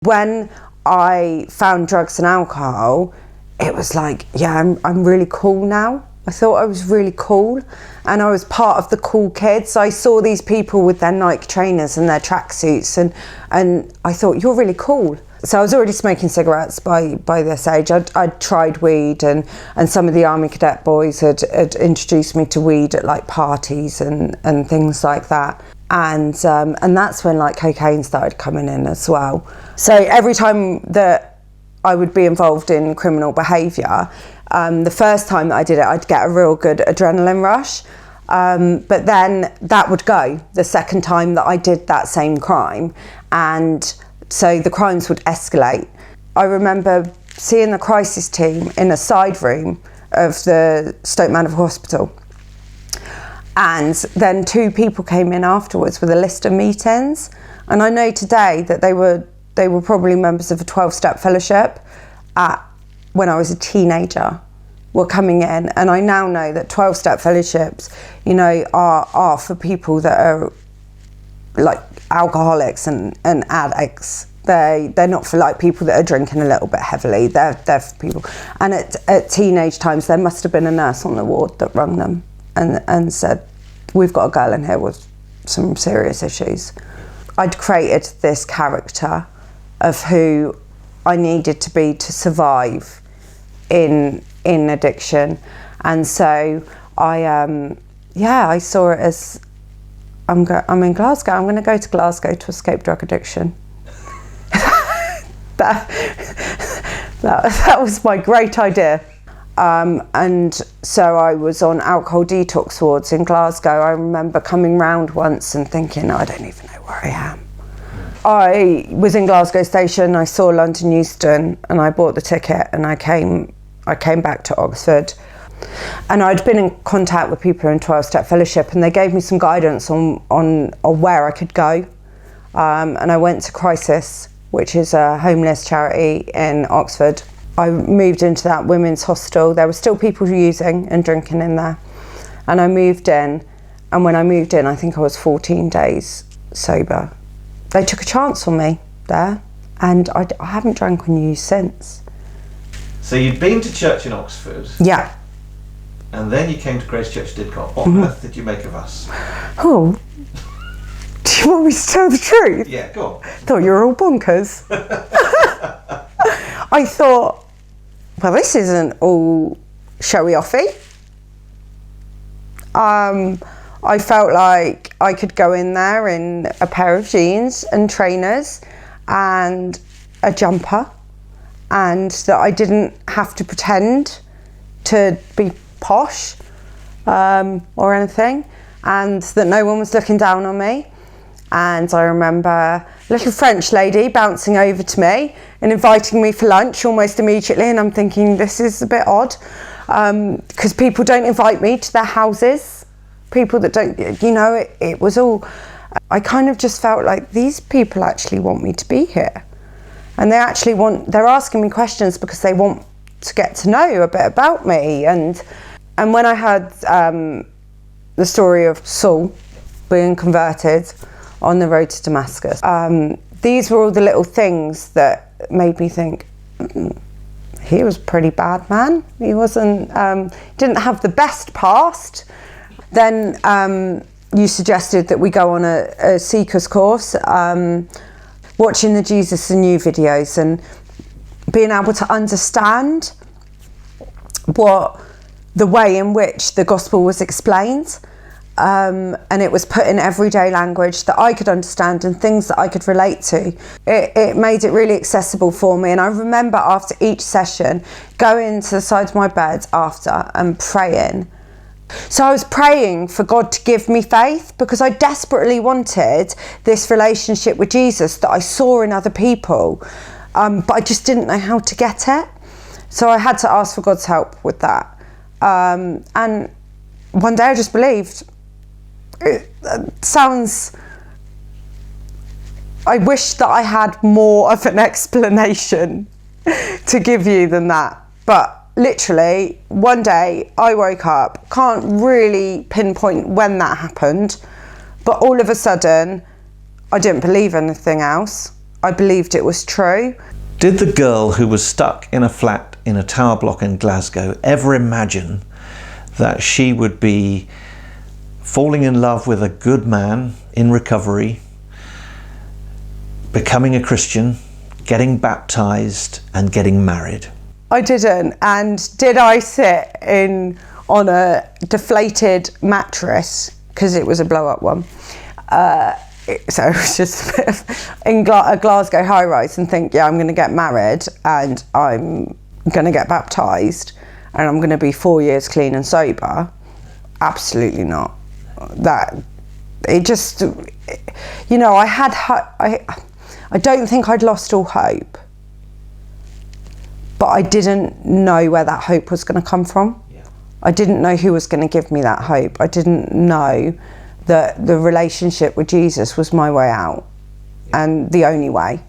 When I found drugs and alcohol, it was like, yeah, I'm really cool now. I thought I was really cool, and I was part of the cool kids. I saw these people with their Nike trainers and their tracksuits, and I thought, you're really cool. So I was already smoking cigarettes by this age. I'd tried weed, and some of the Army Cadet boys had introduced me to weed at like parties and things like that. And that's when like cocaine started coming in as well. So every time that I would be involved in criminal behaviour, the first time that I did it, I'd get a real good adrenaline rush. But then that would go the second time that I did that same crime. And so the crimes would escalate. I remember seeing the crisis team in a side room of the Stoke Mandeville Hospital. And then 2 people came in afterwards with a list of meetings. And I know today that they were probably members of a 12-step fellowship when I was a teenager, were coming in. And I now know that 12-step fellowships, you know, are for people that are like alcoholics and addicts. They're not for like people that are drinking a little bit heavily. They're for people. And at teenage times, there must have been a nurse on the ward that rung them and said, we've got a girl in here with some serious issues. I'd created this character of who I needed to be to survive in addiction. And so I saw it as, I'm in Glasgow, I'm going to go to Glasgow to escape drug addiction. that was my great idea. And so I was on alcohol detox wards in Glasgow. I remember coming round once and thinking, I don't even know where I am. I was in Glasgow station, I saw London Euston, and I bought the ticket, and I came back to Oxford. And I'd been in contact with people in 12-step fellowship, and they gave me some guidance on where I could go. And I went to Crisis, which is a homeless charity in Oxford. I moved into that women's hostel. There were still people using and drinking in there. And I moved in, and when I moved in, I think I was 14 days sober. They took a chance on me there, and I haven't drank on you since. So you'd been to church in Oxford? Yeah. And then you came to Grace Church Didcot. What on earth did you make of us? Oh, do you want me to tell the truth? Yeah, go on. I thought you were all bonkers. I thought, well, this isn't all showy-offy. I felt like I could go in there in a pair of jeans and trainers and a jumper, and that I didn't have to pretend to be posh or anything, and that no one was looking down on me. And I remember a little French lady bouncing over to me and inviting me for lunch almost immediately, and I'm thinking, this is a bit odd, because people don't invite me to their houses. People that don't, you know, it was all, I kind of just felt like these people actually want me to be here. And they're asking me questions because they want to get to know a bit about me. And when I heard the story of Saul being converted on the road to Damascus, these were all the little things that made me think, he was a pretty bad man. He wasn't, didn't have the best past. Then you suggested that we go on a Seekers course, watching the Jesus and You videos and being able to understand what the way in which the gospel was explained, and it was put in everyday language that I could understand and things that I could relate to. It made it really accessible for me. And I remember after each session going to the side of my bed after and praying. So I was praying for God to give me faith, because I desperately wanted this relationship with Jesus that I saw in other people, but I just didn't know how to get it. So I had to ask for God's help with that. And one day I just believed. It sounds, I wish that I had more of an explanation to give you than that, but literally one day I woke up, can't really pinpoint when that happened, but all of a sudden I didn't believe anything else. I believed it was true. Did the girl who was stuck in a flat in a tower block in Glasgow ever imagine that she would be falling in love with a good man in recovery, becoming a Christian, getting baptized and getting married? I didn't. And did I sit on a deflated mattress, because it was a blow-up one, so it was just in a Glasgow high-rise, and think, yeah, I'm going to get married and I'm going to get baptised and I'm going to be 4 years clean and sober? Absolutely not. That, it just, you know, I don't think I'd lost all hope, but I didn't know where that hope was going to come from. Yeah. I didn't know who was going to give me that hope. I didn't know that the relationship with Jesus was my way out, and the only way.